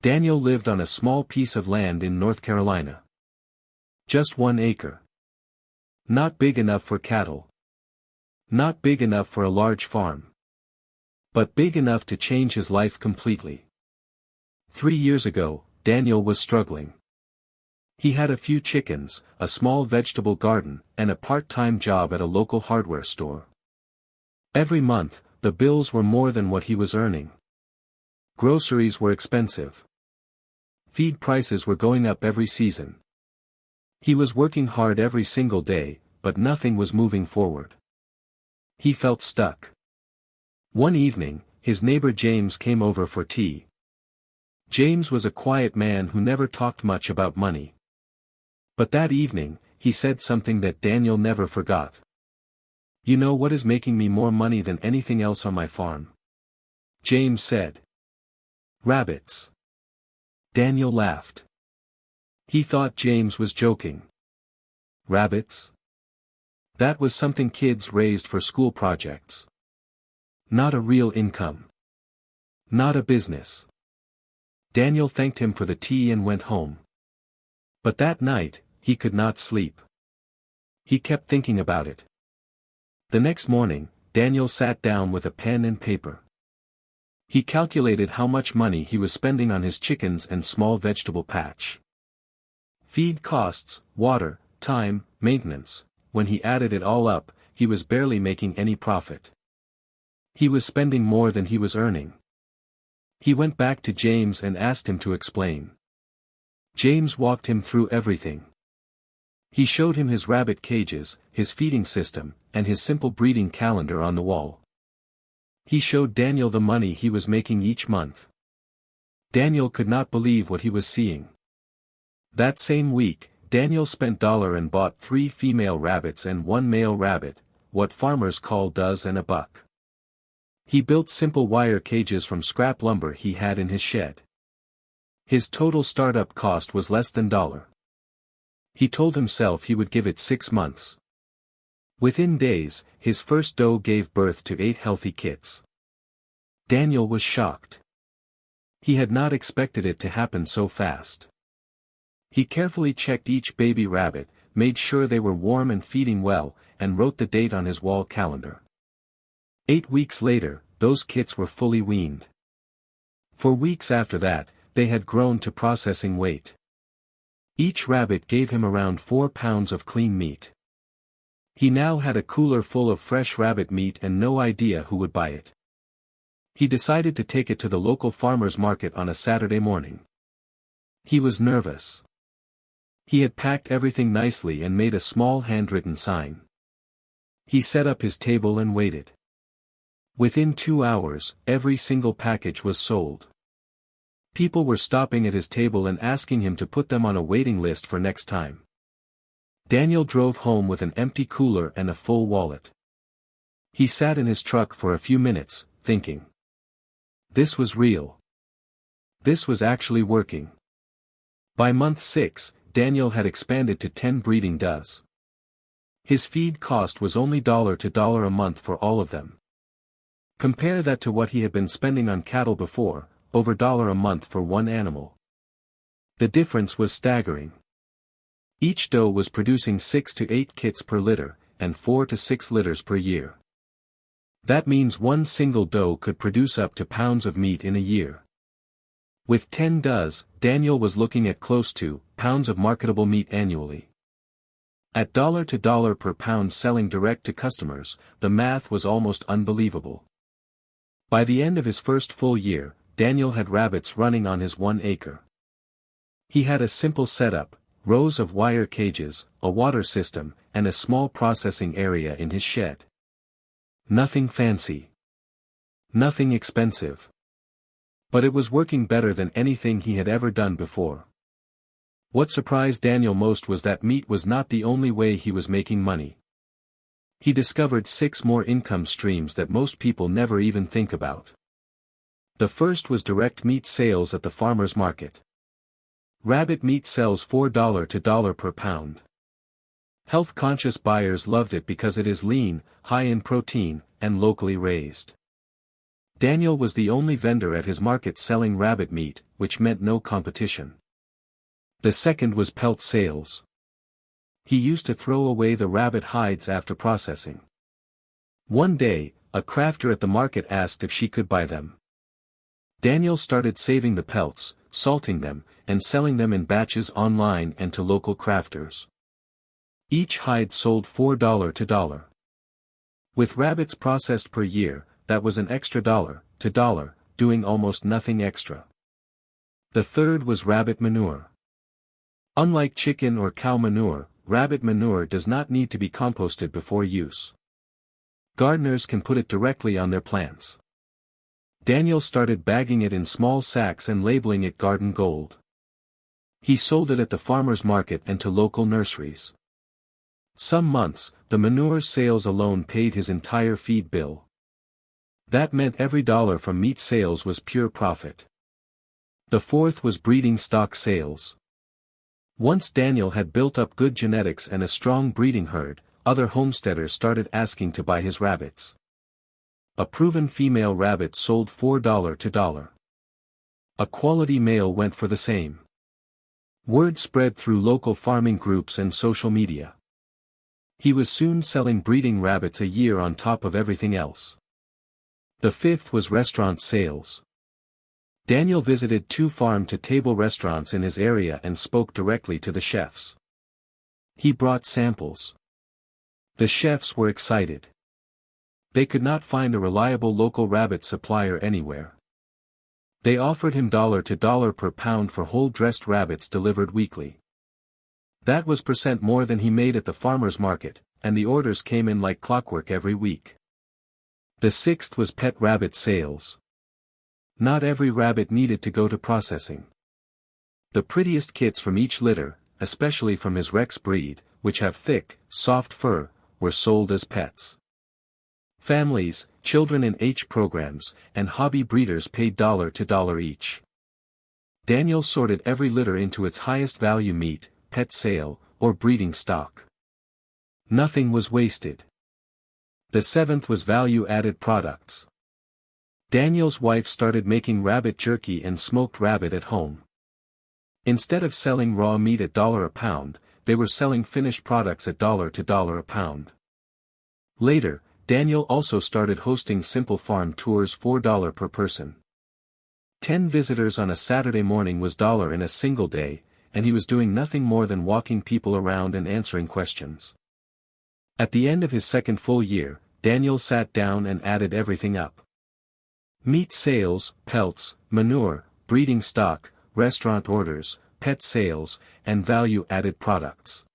Daniel lived on a small piece of land in North Carolina. Just 1 acre. Not big enough for cattle. Not big enough for a large farm. But big enough to change his life completely. 3 years ago, Daniel was struggling. He had a few chickens, a small vegetable garden, and a part-time job at a local hardware store. Every month, the bills were more than what he was earning. Groceries were expensive. Feed prices were going up every season. He was working hard every single day, but nothing was moving forward. He felt stuck. One evening, his neighbor James came over for tea. James was a quiet man who never talked much about money. But that evening, he said something that Daniel never forgot. "You know what is making me more money than anything else on my farm?" James said. "Rabbits." Daniel laughed. He thought James was joking. Rabbits? That was something kids raised for school projects. Not a real income. Not a business. Daniel thanked him for the tea and went home. But that night, he could not sleep. He kept thinking about it. The next morning, Daniel sat down with a pen and paper. He calculated how much money he was spending on his chickens and small vegetable patch. Feed costs, water, time, maintenance. When he added it all up, he was barely making any profit. He was spending more than he was earning. He went back to James and asked him to explain. James walked him through everything. He showed him his rabbit cages, his feeding system, and his simple breeding calendar on the wall. He showed Daniel the money he was making each month. Daniel could not believe what he was seeing. That same week, Daniel spent $1 and bought 3 female rabbits and 1 male rabbit, what farmers call does and a buck. He built simple wire cages from scrap lumber he had in his shed. His total startup cost was less than $1. He told himself he would give it 6 months. Within days, his first doe gave birth to 8 healthy kits. Daniel was shocked. He had not expected it to happen so fast. He carefully checked each baby rabbit, made sure they were warm and feeding well, and wrote the date on his wall calendar. 8 weeks later, those kits were fully weaned. For weeks after that, they had grown to processing weight. Each rabbit gave him around 4 pounds of clean meat. He now had a cooler full of fresh rabbit meat and no idea who would buy it. He decided to take it to the local farmer's market on a Saturday morning. He was nervous. He had packed everything nicely and made a small handwritten sign. He set up his table and waited. Within 2 hours, every single package was sold. People were stopping at his table and asking him to put them on a waiting list for next time. Daniel drove home with an empty cooler and a full wallet. He sat in his truck for a few minutes, thinking. This was real. This was actually working. By month 6, Daniel had expanded to 10 breeding does. His feed cost was only $1 to $1 a month for all of them. Compare that to what he had been spending on cattle before, over $1 a month for one animal. The difference was staggering. Each doe was producing 6 to 8 kits per litter, and 4 to 6 litters per year. That means one single doe could produce up to pounds of meat in a year. With 10 does, Daniel was looking at close to pounds of marketable meat annually. At $1 to $1 per pound selling direct to customers, the math was almost unbelievable. By the end of his first full year, Daniel had rabbits running on his 1 acre. He had a simple setup, rows of wire cages, a water system, and a small processing area in his shed. Nothing fancy. Nothing expensive. But it was working better than anything he had ever done before. What surprised Daniel most was that meat was not the only way he was making money. He discovered 6 more income streams that most people never even think about. The first was direct meat sales at the farmer's market. Rabbit meat sells $4 to $1 per pound. Health-conscious buyers loved it because it is lean, high in protein, and locally raised. Daniel was the only vendor at his market selling rabbit meat, which meant no competition. The second was pelt sales. He used to throw away the rabbit hides after processing. One day, a crafter at the market asked if she could buy them. Daniel started saving the pelts, salting them, and selling them in batches online and to local crafters. Each hide sold $4 to $1. With rabbits processed per year, that was an extra $1 to $1, doing almost nothing extra. The third was rabbit manure. Unlike chicken or cow manure, rabbit manure does not need to be composted before use. Gardeners can put it directly on their plants. Daniel started bagging it in small sacks and labeling it Garden Gold. He sold it at the farmer's market and to local nurseries. Some months, the manure sales alone paid his entire feed bill. That meant every dollar from meat sales was pure profit. The fourth was breeding stock sales. Once Daniel had built up good genetics and a strong breeding herd, other homesteaders started asking to buy his rabbits. A proven female rabbit sold $4 to $1. A quality male went for the same. Word spread through local farming groups and social media. He was soon selling breeding rabbits a year on top of everything else. The fifth was restaurant sales. Daniel visited 2 farm-to-table restaurants in his area and spoke directly to the chefs. He brought samples. The chefs were excited. They could not find a reliable local rabbit supplier anywhere. They offered him $1 to $1 per pound for whole dressed rabbits delivered weekly. That was % more than he made at the farmer's market, and the orders came in like clockwork every week. The sixth was pet rabbit sales. Not every rabbit needed to go to processing. The prettiest kits from each litter, especially from his Rex breed, which have thick, soft fur, were sold as pets. Families, children in H programs, and hobby breeders paid $1 to $1 each. Daniel sorted every litter into its highest value meat, pet sale, or breeding stock. Nothing was wasted. The seventh was value-added products. Daniel's wife started making rabbit jerky and smoked rabbit at home. Instead of selling raw meat at $1 a pound, they were selling finished products at $1 to $1 a pound. Later, Daniel also started hosting simple farm tours $4 per person. 10 visitors on a Saturday morning was $1 in a single day, and he was doing nothing more than walking people around and answering questions. At the end of his second full year, Daniel sat down and added everything up. Meat sales, pelts, manure, breeding stock, restaurant orders, pet sales, and value-added products.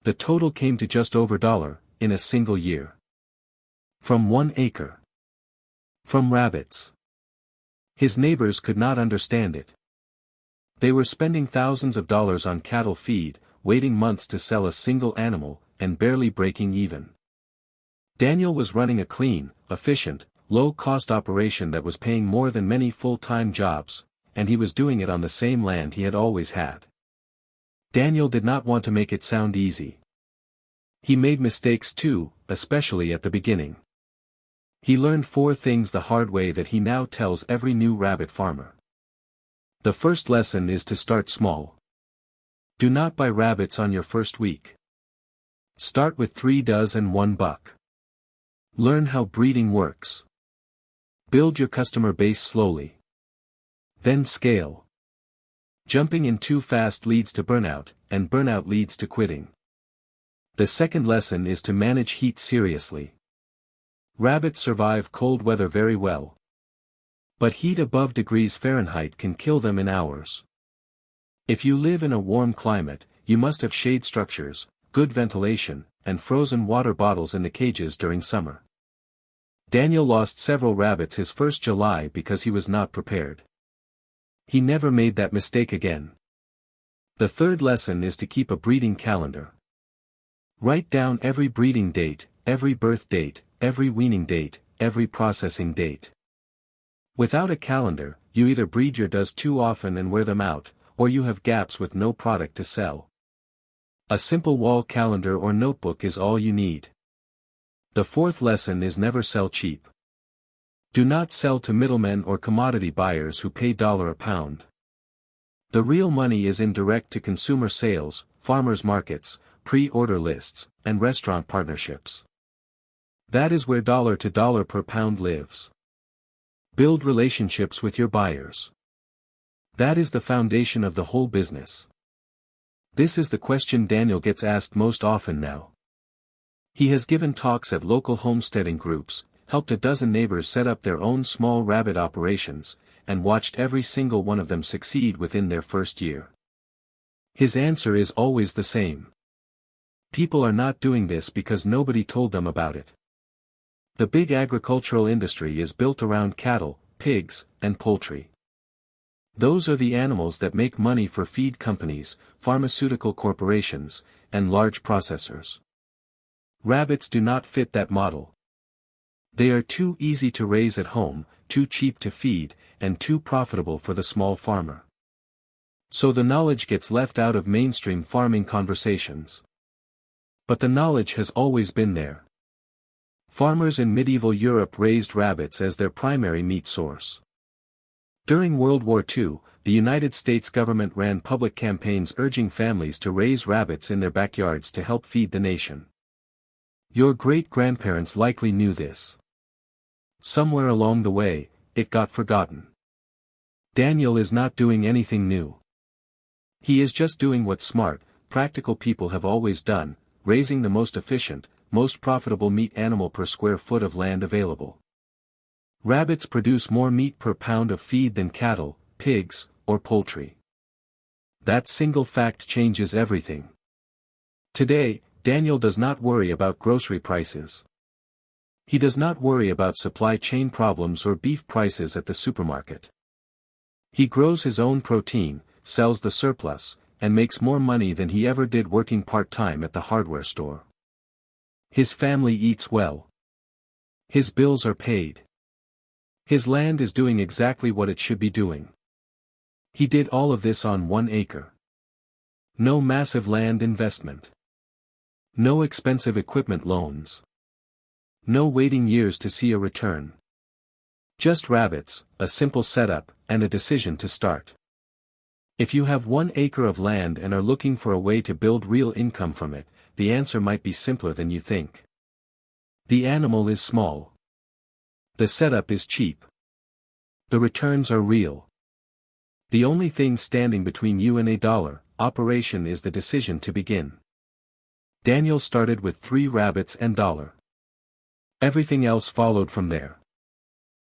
The total came to just over $1 in a single year. From 1 acre. From rabbits. His neighbors could not understand it. They were spending thousands of dollars on cattle feed, waiting months to sell a single animal, and barely breaking even. Daniel was running a clean, efficient, low-cost operation that was paying more than many full-time jobs, and he was doing it on the same land he had always had. Daniel did not want to make it sound easy. He made mistakes too, especially at the beginning. He learned 4 things the hard way that he now tells every new rabbit farmer. The first lesson is to start small. Do not buy rabbits on your first week. Start with 3 dozen and $1. Learn how breeding works. Build your customer base slowly. Then scale. Jumping in too fast leads to burnout, and burnout leads to quitting. The second lesson is to manage heat seriously. Rabbits survive cold weather very well. But heat above degrees Fahrenheit can kill them in hours. If you live in a warm climate, you must have shade structures, good ventilation, and frozen water bottles in the cages during summer. Daniel lost several rabbits his first July because he was not prepared. He never made that mistake again. The third lesson is to keep a breeding calendar. Write down every breeding date, every birth date, every weaning date, every processing date. Without a calendar, you either breed your does too often and wear them out, or you have gaps with no product to sell. A simple wall calendar or notebook is all you need. The fourth lesson is never sell cheap. Do not sell to middlemen or commodity buyers who pay $1 a pound. The real money is in direct-to-consumer sales, farmers markets, pre-order lists, and restaurant partnerships. That is where dollar to dollar per pound lives. Build relationships with your buyers. That is the foundation of the whole business. This is the question Daniel gets asked most often now. He has given talks at local homesteading groups, helped a dozen neighbors set up their own small rabbit operations, and watched every single one of them succeed within their first year. His answer is always the same. People are not doing this because nobody told them about it. The big agricultural industry is built around cattle, pigs, and poultry. Those are the animals that make money for feed companies, pharmaceutical corporations, and large processors. Rabbits do not fit that model. They are too easy to raise at home, too cheap to feed, and too profitable for the small farmer. So the knowledge gets left out of mainstream farming conversations. But the knowledge has always been there. Farmers in medieval Europe raised rabbits as their primary meat source. During World War II, the United States government ran public campaigns urging families to raise rabbits in their backyards to help feed the nation. Your great-grandparents likely knew this. Somewhere along the way, it got forgotten. Daniel is not doing anything new. He is just doing what smart, practical people have always done, raising the most efficient, most profitable meat animal per square foot of land available. Rabbits produce more meat per pound of feed than cattle, pigs, or poultry. That single fact changes everything. Today, Daniel does not worry about grocery prices. He does not worry about supply chain problems or beef prices at the supermarket. He grows his own protein, sells the surplus, and makes more money than he ever did working part-time at the hardware store. His family eats well. His bills are paid. His land is doing exactly what it should be doing. He did all of this on 1 acre. No massive land investment. No expensive equipment loans. No waiting years to see a return. Just rabbits, a simple setup, and a decision to start. If you have 1 acre of land and are looking for a way to build real income from it, the answer might be simpler than you think. The animal is small. The setup is cheap. The returns are real. The only thing standing between you and a dollar operation is the decision to begin. Daniel started with 3 rabbits and $1. Everything else followed from there.